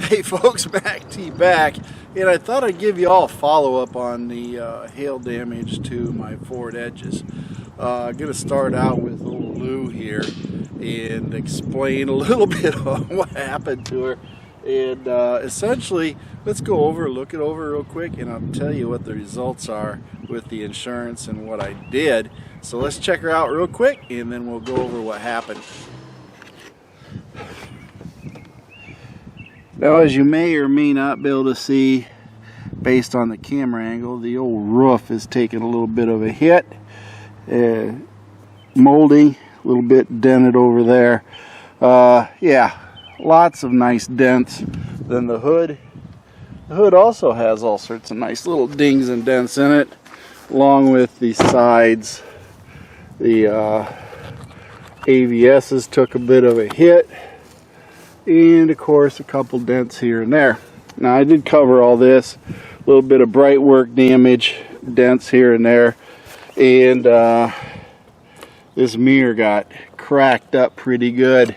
Hey folks, Mac T back, and I thought I'd give you all a follow-up on the hail damage to my forward edges. I'm going to start out with old Lou here and explain a little bit of what happened to her. And essentially, let's go over, look it over real quick, and I'll tell you what the results are with the insurance and what I did. So let's check her out real quick, and then we'll go over what happened. Now, as you may or may not be able to see based on the camera angle, the old roof is taking a little bit of a hit. Moldy, a little bit dented over there. Yeah, lots of nice dents. Then the hood also has all sorts of nice little dings and dents in it, along with the sides. The AVSs took a bit of a hit, and of course a couple dents here and there. Now, I did cover all this, a little bit of bright work damage, dents here and there, and this mirror got cracked up pretty good,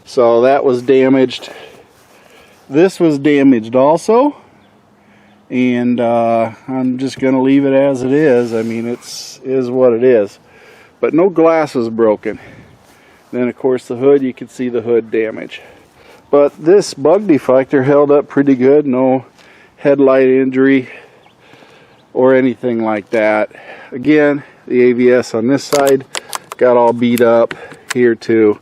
so that was damaged. This was damaged also, and I'm just gonna leave it as it is. I mean, is what it is, but no glass was broken. Then of course the hood, you can see the hood damage. But this bug deflector held up pretty good, no headlight injury or anything like that. Again, the AVS on this side got all beat up here too.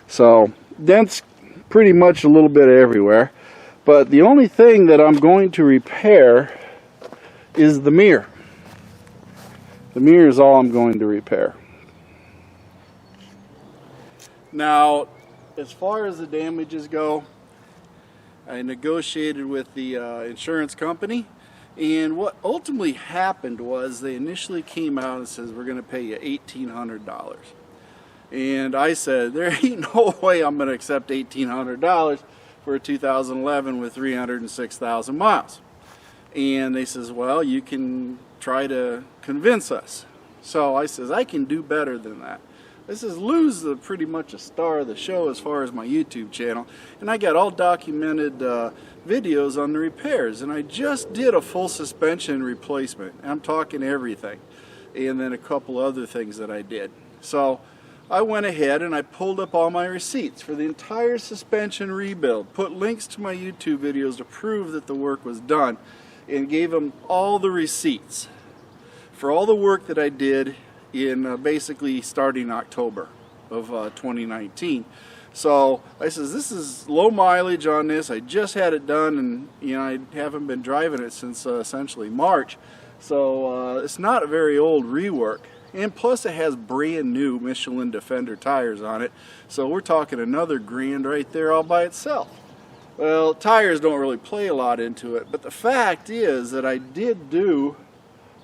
So dents pretty much a little bit everywhere. But the only thing that I'm going to repair is the mirror. The mirror is all I'm going to repair. Now, as far as the damages go, I negotiated with the insurance company, and what ultimately happened was they initially came out and says, we're going to pay you $1,800. And I said, there ain't no way I'm going to accept $1,800 for a 2011 with 306,000 miles. And they says, well, you can try to convince us. So I says, I can do better than that. This is Lou's pretty much a star of the show as far as my YouTube channel, and I got all documented videos on the repairs, and I just did a full suspension replacement. I'm talking everything, and then a couple other things that I did. So I went ahead and I pulled up all my receipts for the entire suspension rebuild, put links to my YouTube videos to prove that the work was done, and gave them all the receipts for all the work that I did in basically starting October of 2019. So I says, this is low mileage on this. I just had it done, and you know, I haven't been driving it since essentially March. So it's not a very old rework, and plus it has brand new Michelin Defender tires on it. So we're talking another grand right there all by itself. Well, tires don't really play a lot into it, but the fact is that I did do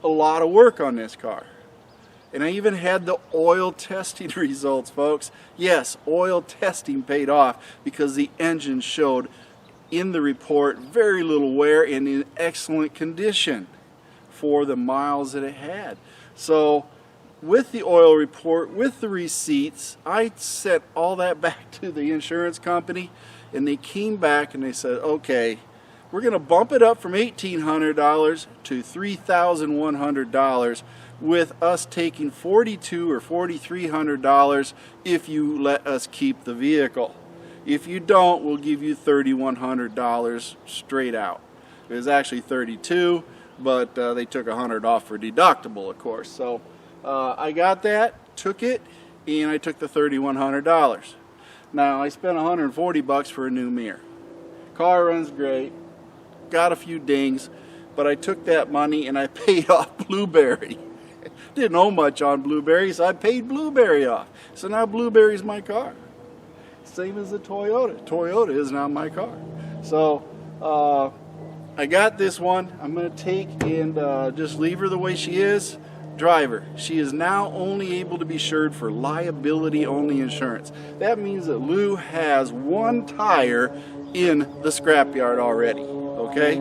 a lot of work on this car. And I even had the oil testing results, folks. Yes, oil testing paid off because the engine showed in the report very little wear and in excellent condition for the miles that it had. So with the oil report, with the receipts, I sent all that back to the insurance company, and they came back and they said, okay, we're going to bump it up from $1,800 to $3,100 with us taking $4,200 or $4,300 if you let us keep the vehicle. If you don't, we'll give you $3,100 straight out. It was actually $3,200, but they took $100 off for deductible, of course. So I got that, took it, and I took the $3,100. Now, I spent $140 for a new mirror. Car runs great, got a few dings, but I took that money and I paid off Blueberry. Didn't owe much on Blueberry, so I paid Blueberry off. So now Blueberry's my car. Same as the Toyota. Toyota is now my car. So I got this one. I'm going to take and just leave her the way she is. Drive her. She is now only able to be insured for liability only insurance. That means that Lou has one tire in the scrapyard already. Okay?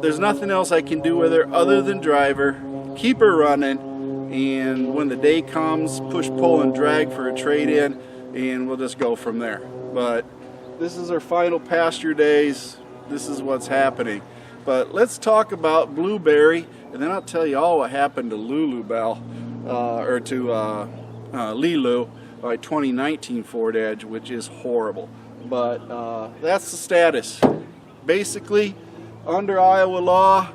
There's nothing else I can do with her other than drive her, keep her running, and when the day comes, push, pull, and drag for a trade-in, and we'll just go from there. But this is our final pasture days. This is what's happening. But let's talk about Blueberry, and then I'll tell you all what happened to Lulubelle, or to Lilu, my 2019 Ford Edge, which is horrible. But that's the status. Basically, under Iowa law,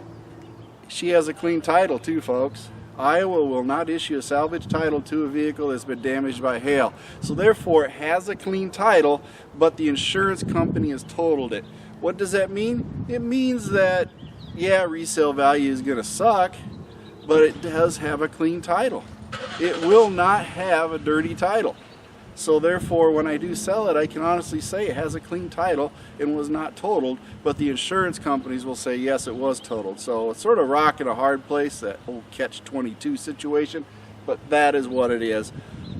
she has a clean title too, folks. Iowa will not issue a salvage title to a vehicle that's been damaged by hail. So therefore, it has a clean title, but the insurance company has totaled it. What does that mean? It means that, yeah, resale value is going to suck, but it does have a clean title. It will not have a dirty title. So therefore, when I do sell it, I can honestly say it has a clean title and was not totaled, but the insurance companies will say, yes, it was totaled. So it's sort of a rock and a hard place, that whole catch-22 situation, but that is what it is.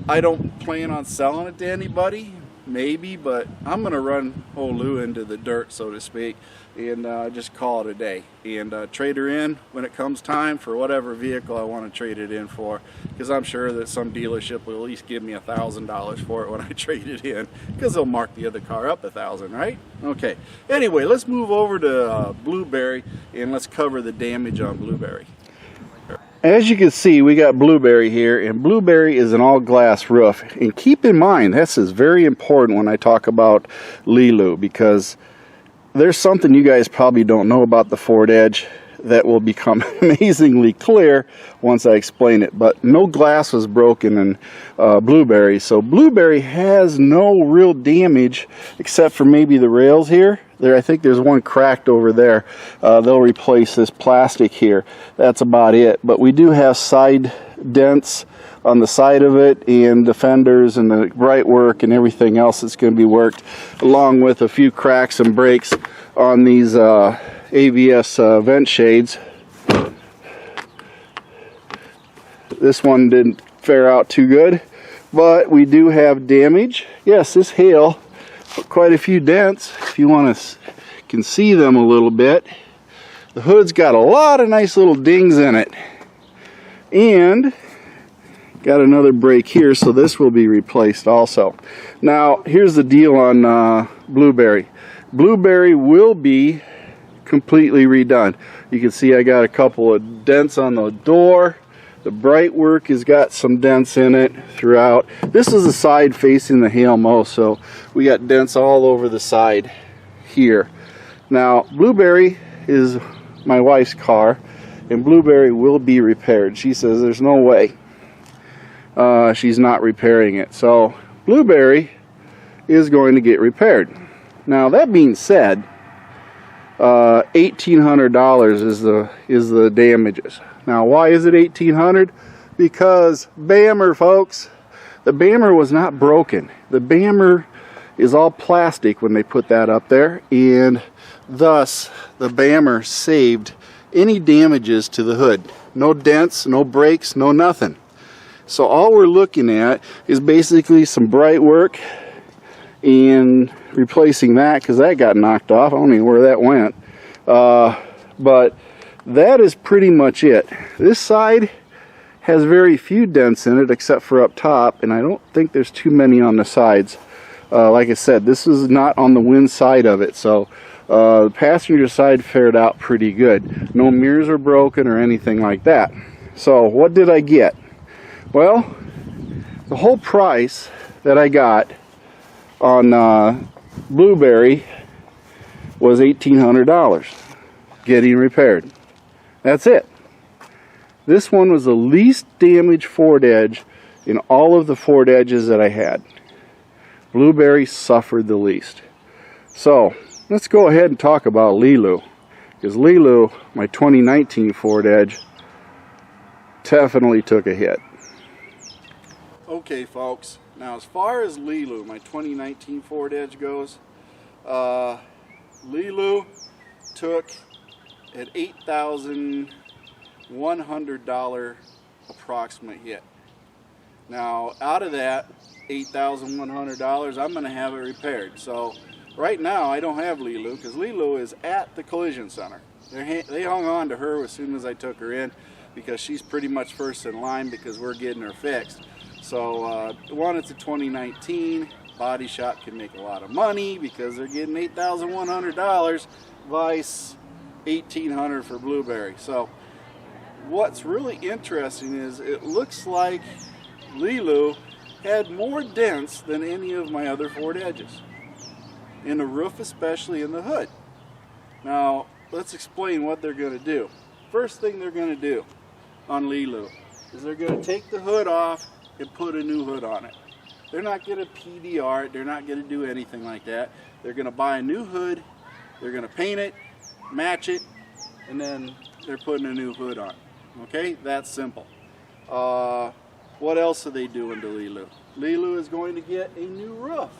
I don't plan on selling it to anybody, maybe, but I'm going to run old Lou into the dirt, so to speak, and just call it a day. And trade her in when it comes time for whatever vehicle I want to trade it in for, because I'm sure that some dealership will at least give me $1,000 for it when I trade it in, because they'll mark the other car up $1,000, right? Okay, anyway, let's move over to Blueberry, and let's cover the damage on Blueberry. As you can see, we got Blueberry here, and Blueberry is an all-glass roof. And keep in mind, this is very important when I talk about Lilu, because there's something you guys probably don't know about the Ford Edge that will become amazingly clear once I explain it. But no glass was broken in Blueberry, so Blueberry has no real damage except for maybe the rails here. I think there's one cracked over there. They'll replace this plastic here. That's about it. But we do have side dents on the side of it, and the fenders and the bright work and everything else that's going to be worked, along with a few cracks and breaks on these ABS vent shades. This one didn't fare out too good, but we do have damage. Yes, this hail, quite a few dents. If you want to can see them a little bit, the hood's got a lot of nice little dings in it, and got another break here, so this will be replaced also. Now here's the deal on Blueberry. Blueberry will be completely redone. You can see I got a couple of dents on the door. The bright work has got some dents in it throughout. This is the side facing the hail most, so we got dents all over the side here. Now Blueberry is my wife's car, and Blueberry will be repaired. She says there's no way she's not repairing it. So Blueberry is going to get repaired. Now that being said, $1,800 is the damages. Now why is it $1,800? Because Bammer, folks, the Bammer was not broken. The Bammer is all plastic when they put that up there, and thus the Bammer saved any damages to the hood. No dents, no breaks, no nothing. So all we're looking at is basically some bright work and replacing that, because that got knocked off. I don't know where that went. But that is pretty much it. This side has very few dents in it except for up top, and I don't think there's too many on the sides. Like I said, this is not on the wind side of it, so the passenger side fared out pretty good. No mirrors are broken or anything like that. So what did I get? Well, the whole price that I got on Blueberry was $1,800 getting repaired. That's it. This one was the least damaged Ford Edge in all of the Ford Edges that I had. Blueberry suffered the least. So let's go ahead and talk about Lilu, because Lilu, my 2019 Ford Edge, definitely took a hit. Okay folks, now as far as Lilu, my 2019 Ford Edge goes, Lilu took an $8,100 approximate hit. Now out of that $8,100, I'm going to have it repaired. So right now I don't have Lilu, because Lilu is at the collision center. They hung on to her as soon as I took her in, because she's pretty much first in line, because we're getting her fixed. So one, it's a 2019, body shop can make a lot of money because they're getting $8,100 vice $1,800 for Blueberry. So what's really interesting is it looks like Lilu had more dents than any of my other Ford Edges, in the roof, especially in the hood. Now let's explain what they're going to do. First thing they're going to do on Lilu is they're going to take the hood off and put a new hood on it. They're not going to PDR it, they're not going to do anything like that. They're going to buy a new hood, they're going to paint it, match it, and then they're putting a new hood on. Okay, that's simple. What else are they doing to Lilu? Lilu is going to get a new roof.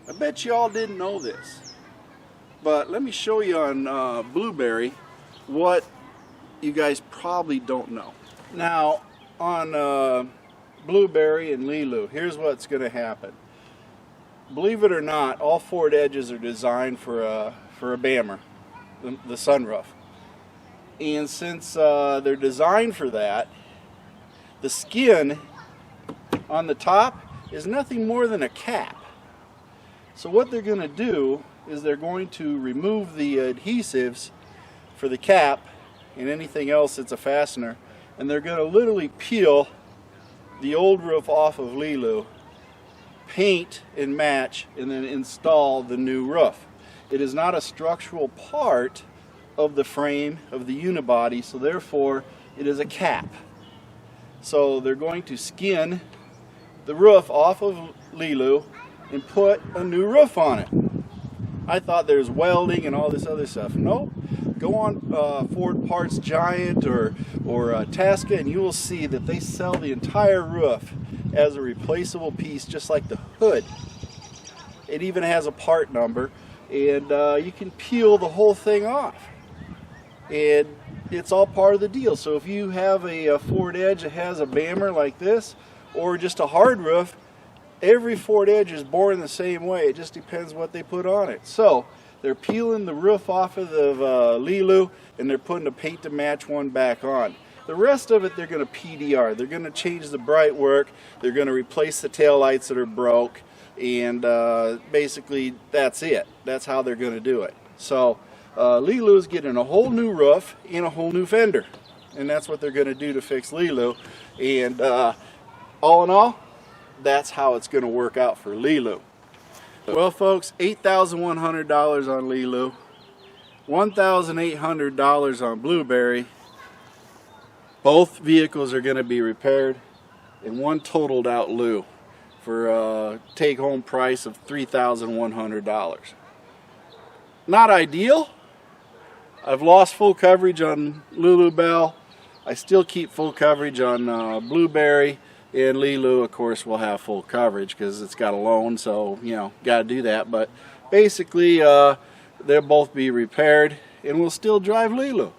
I bet you all didn't know this, but let me show you on Blueberry what you guys probably don't know. Now on Blueberry and Lilu, here's what's going to happen. Believe it or not, all Ford Edges are designed for a bammer, the sunroof. And since they're designed for that, the skin on the top is nothing more than a cap. So what they're going to do is they're going to remove the adhesives for the cap and anything else that's a fastener, and they're going to literally peel the old roof off of Lilu, paint and match, and then install the new roof. It is not a structural part of the frame of the unibody, so therefore it is a cap. So they're going to skin the roof off of Lilu and put a new roof on it. I thought there's welding and all this other stuff. Nope. Go on Ford Parts Giant or Tasca, and you will see that they sell the entire roof as a replaceable piece, just like the hood. It even has a part number, and you can peel the whole thing off. And it's all part of the deal. So if you have a Ford Edge that has a bammer like this, or just a hard roof, every Ford Edge is born the same way. It just depends what they put on it. So they're peeling the roof off of the Lilu, and they're putting a paint to match one back on. The rest of it they're going to PDR. They're going to change the bright work. They're going to replace the tail lights that are broke, and basically that's it. That's how they're going to do it. So Lilu's getting a whole new roof and a whole new fender, and that's what they're going to do to fix Lilu. And all in all, that's how it's going to work out for Lilu. Well, folks, $8,100 on Lilu, $1,800 on Blueberry. Both vehicles are going to be repaired, and one totaled out Lu for a take-home price of $3,100. Not ideal. I've lost full coverage on Lulubelle. I still keep full coverage on Blueberry, and Lilu, of course, will have full coverage because it's got a loan, so, you know, got to do that. But basically, they'll both be repaired, and we'll still drive Lilu.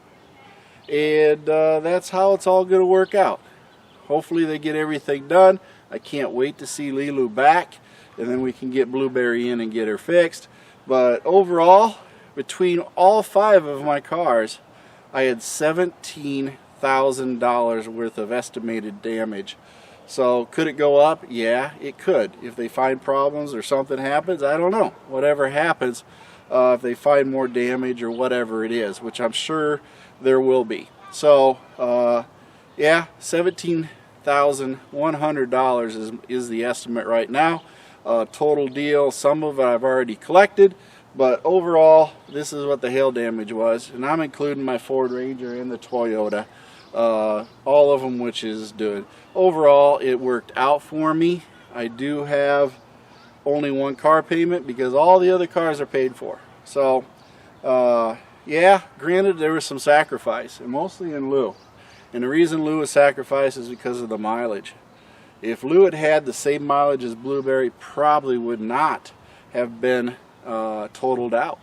And that's how it's all going to work out. Hopefully they get everything done. I can't wait to see Lilu back, and then we can get Blueberry in and get her fixed. But overall, between all 5 of my cars, I had $17,000 worth of estimated damage. So could it go up? Yeah, it could. If they find problems or something happens, I don't know. Whatever happens, if they find more damage or whatever it is, which I'm sure there will be. So yeah, $17,100 is the estimate right now. Total deal, some of it I've already collected, but overall this is what the hail damage was, and I'm including my Ford Ranger and the Toyota, all of them, which is good. Overall it worked out for me. I do have only one car payment because all the other cars are paid for. So yeah, granted there was some sacrifice, and mostly in Lu. And the reason Lu was sacrificed is because of the mileage. If Lu had had the same mileage as Blueberry, probably would not have been totaled out.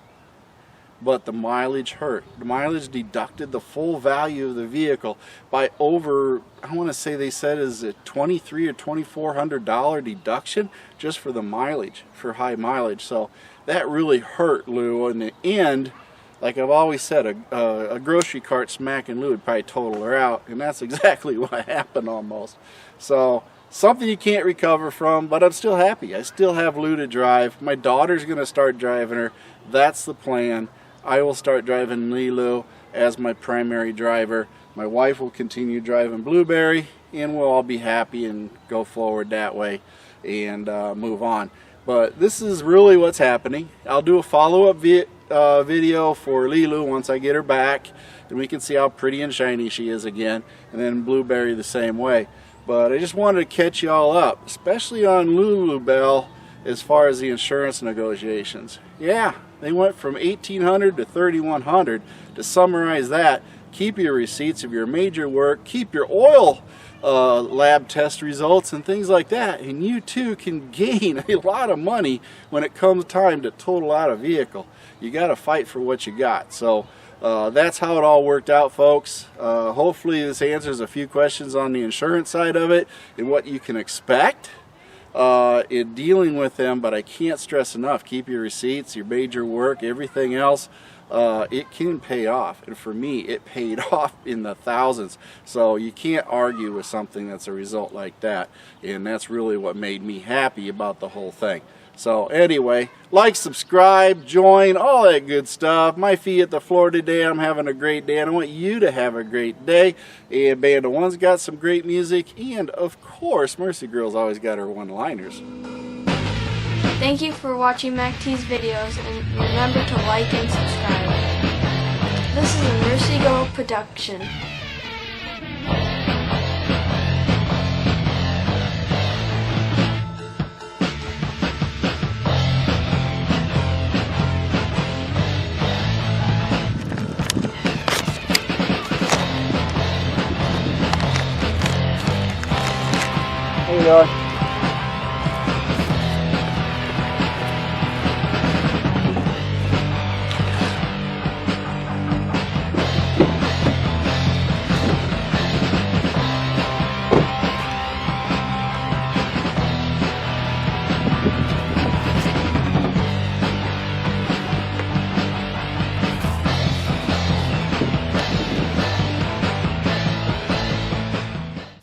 But the mileage hurt. The mileage deducted the full value of the vehicle by over, I want to say they said is a $2,300 or $2,400 deduction just for the mileage, for high mileage. So that really hurt Lu. In the end, like I've always said, a grocery cart smacking Lu would probably total her out, and that's exactly what happened almost. So something you can't recover from, but I'm still happy. I still have Lou to drive. My daughter's going to start driving her. That's the plan. I will start driving Lilu as my primary driver. My wife will continue driving Blueberry, and we'll all be happy and go forward that way and move on. But this is really what's happening. I'll do a follow-up video for Lilu once I get her back, and we can see how pretty and shiny she is again, and then Blueberry the same way. But I just wanted to catch you all up, especially on Lulubelle as far as the insurance negotiations. Yeah, they went from $1,800 to $3,100. To summarize that, keep your receipts of your major work, keep your oil lab test results and things like that, and you too can gain a lot of money when it comes time to total out a vehicle. You got to fight for what you got. So that's how it all worked out, folks. Hopefully this answers a few questions on the insurance side of it and what you can expect in dealing with them. But I can't stress enough, keep your receipts, your major work, everything else. It can pay off, and for me it paid off in the thousands. So you can't argue with something that's a result like that, and that's really what made me happy about the whole thing. So anyway, like, subscribe, join, all that good stuff. My feet at the floor today. I'm having a great day, and I want you to have a great day. And Band 1's got some great music, and of course Mercy Girl's always got her one-liners. Thank you for watching MACT's videos, and remember to like and subscribe. This is a Mercy Girl production. How you doing?